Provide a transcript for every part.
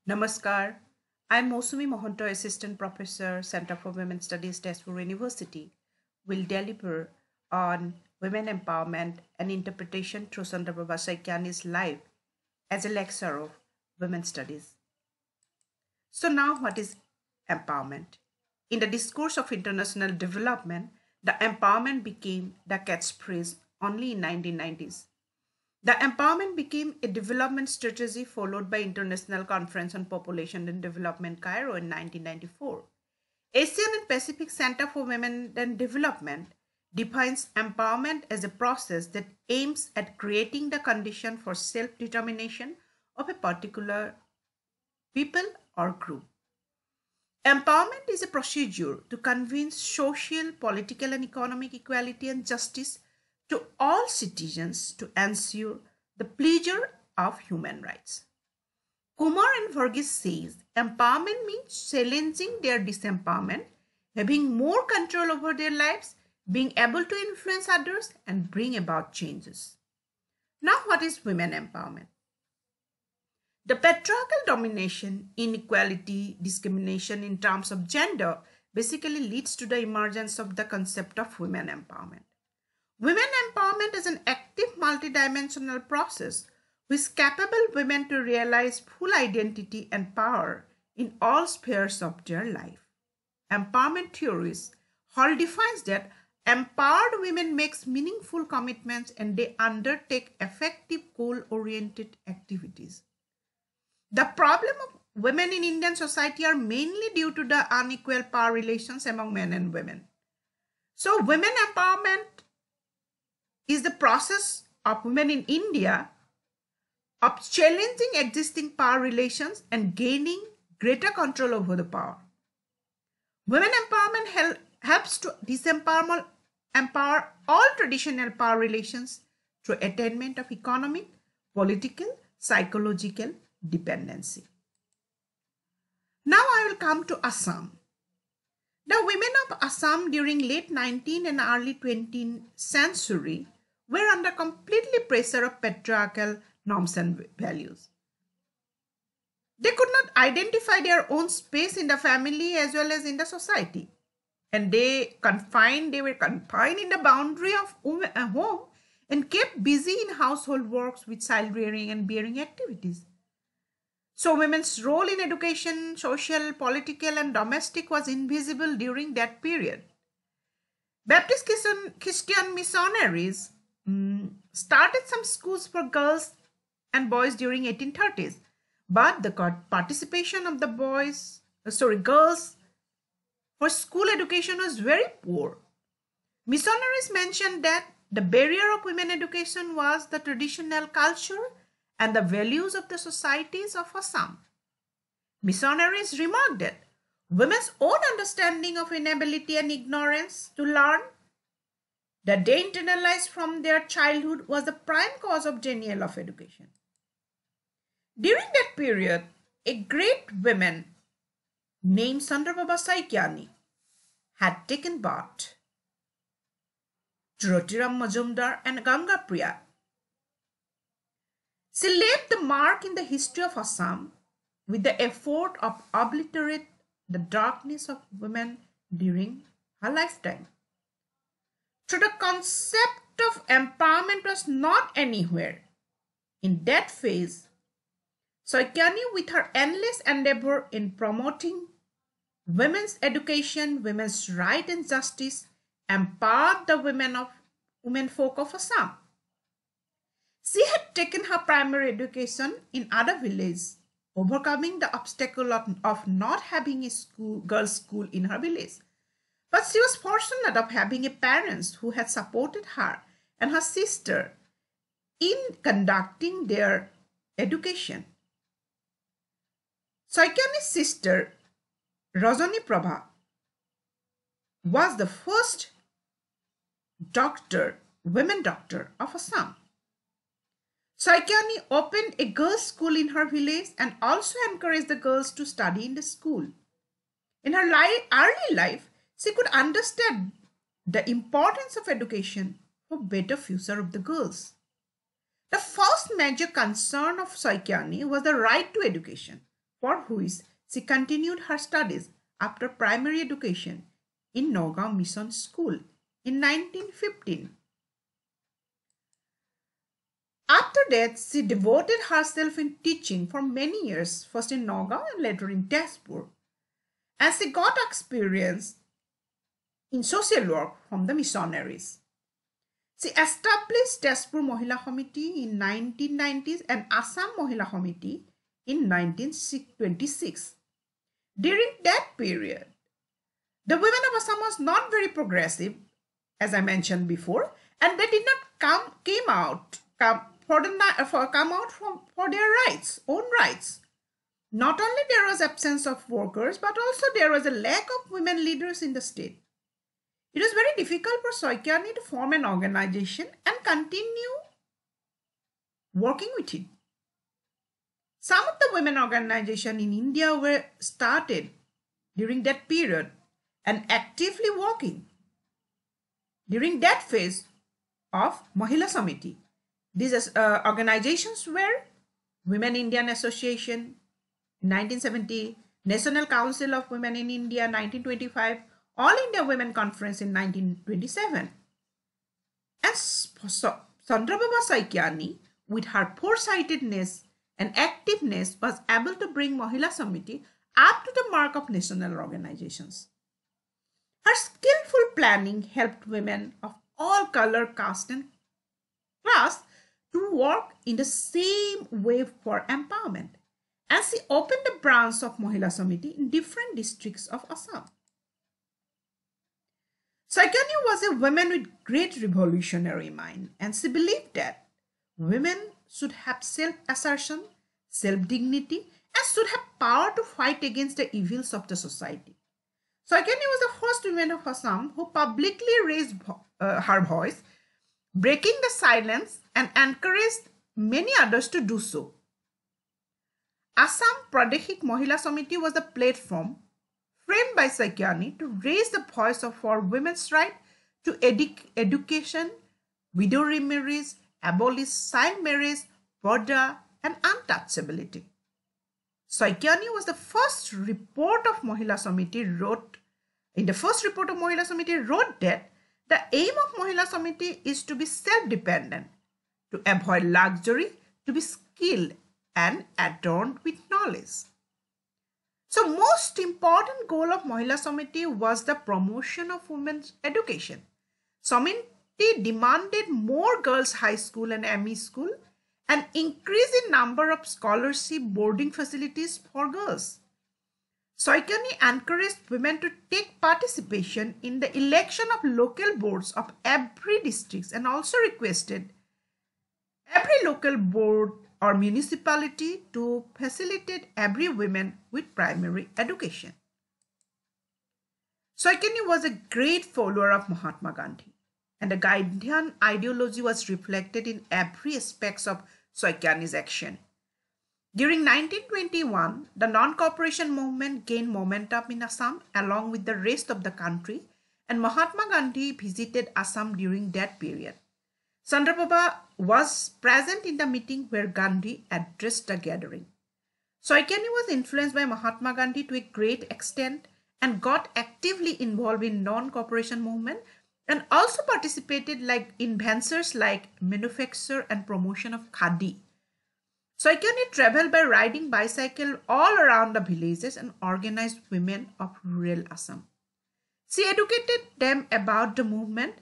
Namaskar. I'm Mosumi Mohanto, Assistant Professor, Center for Women Studies, Tezpur University. Will deliver on women empowerment and interpretation through Sandarbha Saikyani's life as a lecturer of women studies. So now what is empowerment? In the discourse of international development, the empowerment became the catchphrase only in 1990s. The empowerment became a development strategy followed by International Conference on Population and Development Cairo in 1994. Asian and Pacific Center for Women and Development defines empowerment as a process that aims at creating the condition for self-determination of a particular people or group. Empowerment is a procedure to convince social, political, and economic equality and justice to all citizens to ensure the pleasure of human rights. Kumar and Verghese says empowerment means challenging their disempowerment, having more control over their lives, being able to influence others, and bring about changes. Now, what is women empowerment? The patriarchal domination, inequality, discrimination in terms of gender basically leads to the emergence of the concept of women empowerment. Women empowerment is an active multidimensional process which capable women to realize full identity and power in all spheres of their life. Empowerment theories Hall defines that empowered women makes meaningful commitments and they undertake effective goal-oriented activities. The problem of women in Indian society are mainly due to the unequal power relations among men and women. So women empowerment is the process of women in India of challenging existing power relations and gaining greater control over the power. Women empowerment helps to empower all traditional power relations through attainment of economic, political, psychological dependency. Now I will come to Assam. The women of Assam during late 19th and early 20th century were under completely pressure of patriarchal norms and values. They could not identify their own space in the family as well as in the society. And they were confined in the boundary of home and kept busy in household works with child rearing and bearing activities. So women's role in education, social, political, and domestic was invisible during that period. Baptist Christian missionaries started some schools for girls and boys during 1830s, but the participation of the girls for school education was very poor. Missionaries mentioned that the barrier of women education was the traditional culture and the values of the societies of Assam. Missionaries remarked that women's own understanding of inability and ignorance to learn that they internalized from their childhood was the prime cause of denial of education. During that period, a great woman named Sandarbha Saikyani had taken birth. Jyotiram Majumdar and Ganga Priya. She left the mark in the history of Assam with the effort of obliterate the darkness of women during her lifetime. So the concept of empowerment was not anywhere. In that phase, Saikyani, with her endless endeavor in promoting women's education, women's right and justice, empowered the women folk of Assam. She had taken her primary education in other villages, overcoming the obstacle of not having a girls' school in her village. But she was fortunate of having a parents who had supported her and her sister in conducting their education. Saikyani's sister, Rajani Prabha, was the first women doctor of Assam. Saikyani opened a girls' school in her village and also encouraged the girls to study in the school. In her early life, she could understand the importance of education for better future of the girls. The first major concern of Saikyani was the right to education. for which she continued her studies after primary education in Nagaon Mission School in 1915. After that, she devoted herself in teaching for many years, first in Nagaon and later in Tezpur. And she got experience in social work from the missionaries. She established Tezpur Mohila Committee in 1990s and Assam Mohila Committee in 1926. During that period, the women of Assam was not very progressive, as I mentioned before, and they did not come out for their rights, own rights. Not only there was absence of workers, but also there was a lack of women leaders in the state. It was very difficult for Soikyani to form an organization and continue working with it. Some of the women organizations in India were started during that period and actively working during that phase of Mahila Samiti. These organizations were Women Indian Association in 1970, National Council of Women in India 1925, All India Women Conference in 1927. And Chandrababa Saikyani, with her foresightedness and activeness, was able to bring Mahila Samiti up to the mark of national organizations. Her skillful planning helped women of all color, caste, and class to work in the same way for empowerment. And she opened a branch of Mahila Samiti in different districts of Assam. Saikyani was a woman with great revolutionary mind, and she believed that women should have self-assertion, self-dignity, and should have power to fight against the evils of the society. Saikyani was the first woman of Assam who publicly raised her voice, breaking the silence, and encouraged many others to do so. Assam Pradeshik Mahila Samiti was the platform framed by Saikyani to raise the voice for women's right to education, widow remarriage, abolish child marriage, border, and untouchability. Saikyani was the first report of Mahila Samiti wrote that the aim of Mahila Samiti is to be self-dependent, to avoid luxury, to be skilled and adorned with knowledge. So most important goal of Mahila Samiti was the promotion of women's education. Samiti demanded more girls' high school and ME school and increase in number of scholarship boarding facilities for girls. Saikyani encouraged women to take participation in the election of local boards of every district and also requested every local board or municipality to facilitate every woman with primary education. Saikyani was a great follower of Mahatma Gandhi, and the Gandhian ideology was reflected in every aspect of Saikyani's action. During 1921, the non-cooperation movement gained momentum in Assam along with the rest of the country, and Mahatma Gandhi visited Assam during that period. Chandrababa was present in the meeting where Gandhi addressed the gathering. Saikyani was influenced by Mahatma Gandhi to a great extent and got actively involved in non-cooperation movement and also participated in ventures like manufacture and promotion of khadi. Saikyani traveled by riding bicycle all around the villages and organized women of rural Assam. She educated them about the movement,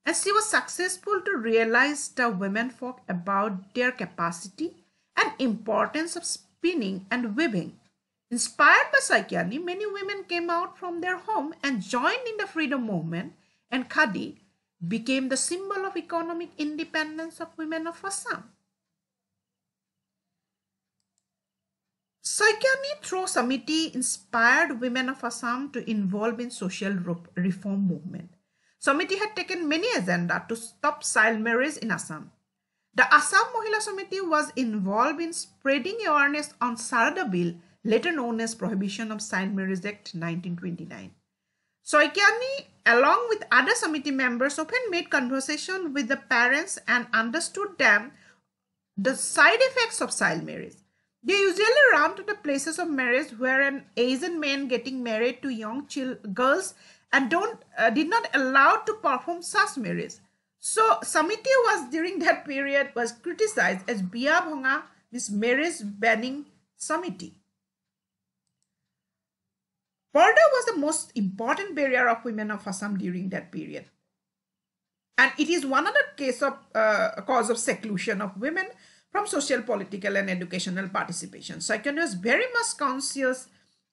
and she was successful to realize the women folk about their capacity and importance of spinning and weaving. Inspired by Saikyani, many women came out from their home and joined in the freedom movement, and khadi became the symbol of economic independence of women of Assam. Saikyani through Samiti inspired women of Assam to involve in social reform movement. Samiti had taken many agendas to stop child marriage in Assam. The Assam Mahila Samiti was involved in spreading awareness on Sarada Bill, later known as Prohibition of Child Marriage Act 1929. Saikyani, along with other Samiti members, often made conversation with the parents and understood them the side effects of child marriage. They usually run to the places of marriage where an Asian man getting married to young girls and did not allow to perform such marriage. So Samiti was during that period was criticized as Biya Bhanga, this marriage banning Samiti. Parda was the most important barrier of women of Assam during that period. And it is one other cause of seclusion of women from social, political, and educational participation. Saikani was very much conscious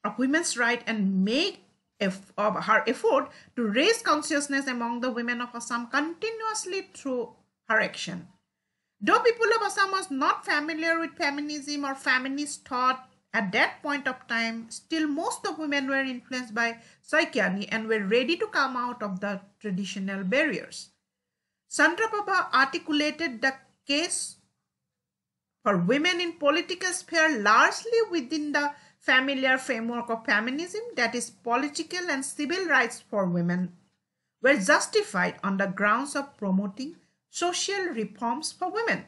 of women's rights and made of her effort to raise consciousness among the women of Assam continuously through her action. Though people of Assam was not familiar with feminism or feminist thought at that point of time, still most of women were influenced by Saikyani and were ready to come out of the traditional barriers. Chandraprabha articulated the case for women in political sphere largely within the familiar framework of feminism, that is, political and civil rights for women were justified on the grounds of promoting social reforms for women.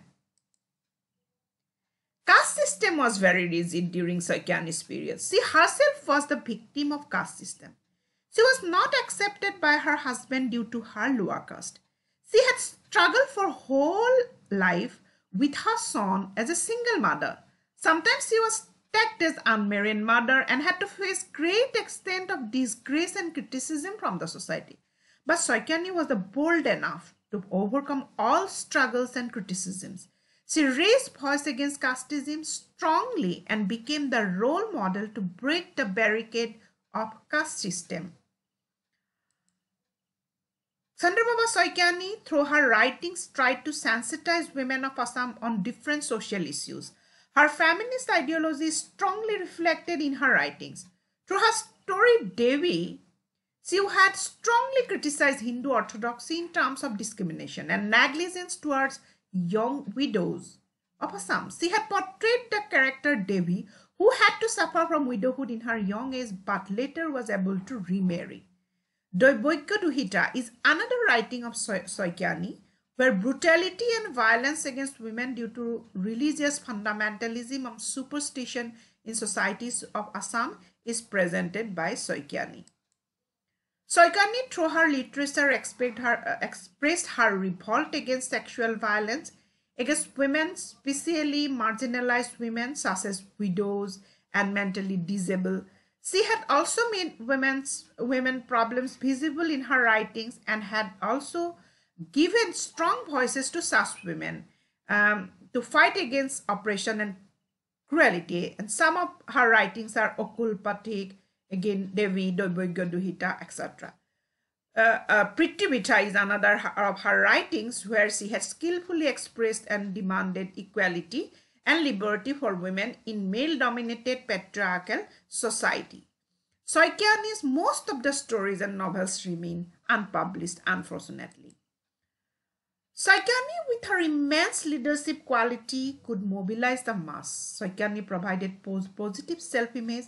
Caste system was very rigid during Saikyani's period. She herself was the victim of caste system. She was not accepted by her husband due to her lower caste. She had struggled for whole life with her son as a single mother. Sometimes she was tagged as unmarried mother and had to face great extent of disgrace and criticism from the society. But Saikyani was bold enough to overcome all struggles and criticisms. She raised voice against casteism strongly and became the role model to break the barricade of caste system. Chandraprabha Saikyani, through her writings, tried to sensitize women of Assam on different social issues. Her feminist ideology is strongly reflected in her writings. Through her story Devi, she had strongly criticized Hindu orthodoxy in terms of discrimination and negligence towards young widows of Assam. She had portrayed the character Devi, who had to suffer from widowhood in her young age but later was able to remarry. Doibogya Duhita is another writing of Saikyani where brutality and violence against women due to religious fundamentalism and superstition in societies of Assam is presented by Saikyani. Saikyani, through her literature, expressed her revolt against sexual violence against women, especially marginalized women such as widows and mentally disabled. She had also made women problems visible in her writings and had also given strong voices to such women to fight against oppression and cruelty. And some of her writings are Okul Patik, again Devi, Doibogya Duhita, etc. Prithivita is another of her writings where she has skillfully expressed and demanded equality and liberty for women in male-dominated patriarchal society. Saikyani's most of the stories and novels remain unpublished, unfortunately. Saikyani, with her immense leadership quality, could mobilize the mass. Saikyani provided positive self-image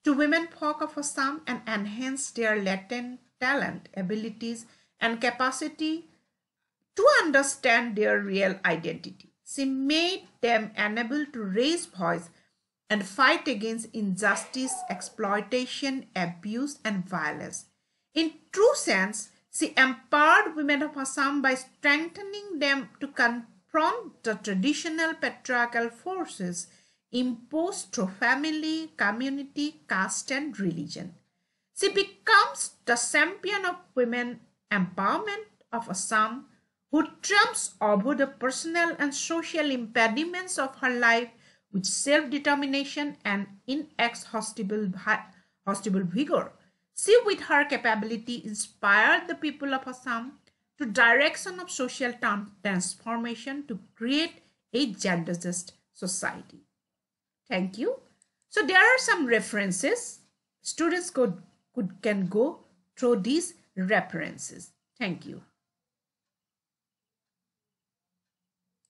to women folk of Assam and enhanced their latent talent, abilities, and capacity to understand their real identity. She made them unable to raise voice and fight against injustice, exploitation, abuse, and violence. In true sense, she empowered women of Assam by strengthening them to confront the traditional patriarchal forces imposed through family, community, caste, and religion. She becomes the champion of women empowerment of Assam, who triumphs over the personal and social impediments of her life with self-determination and inexhaustible vigor. She, with her capability, inspired the people of Assam to direction of social transformation to create a gender-just society. Thank you. So there are some references. Students can go through these references. Thank you.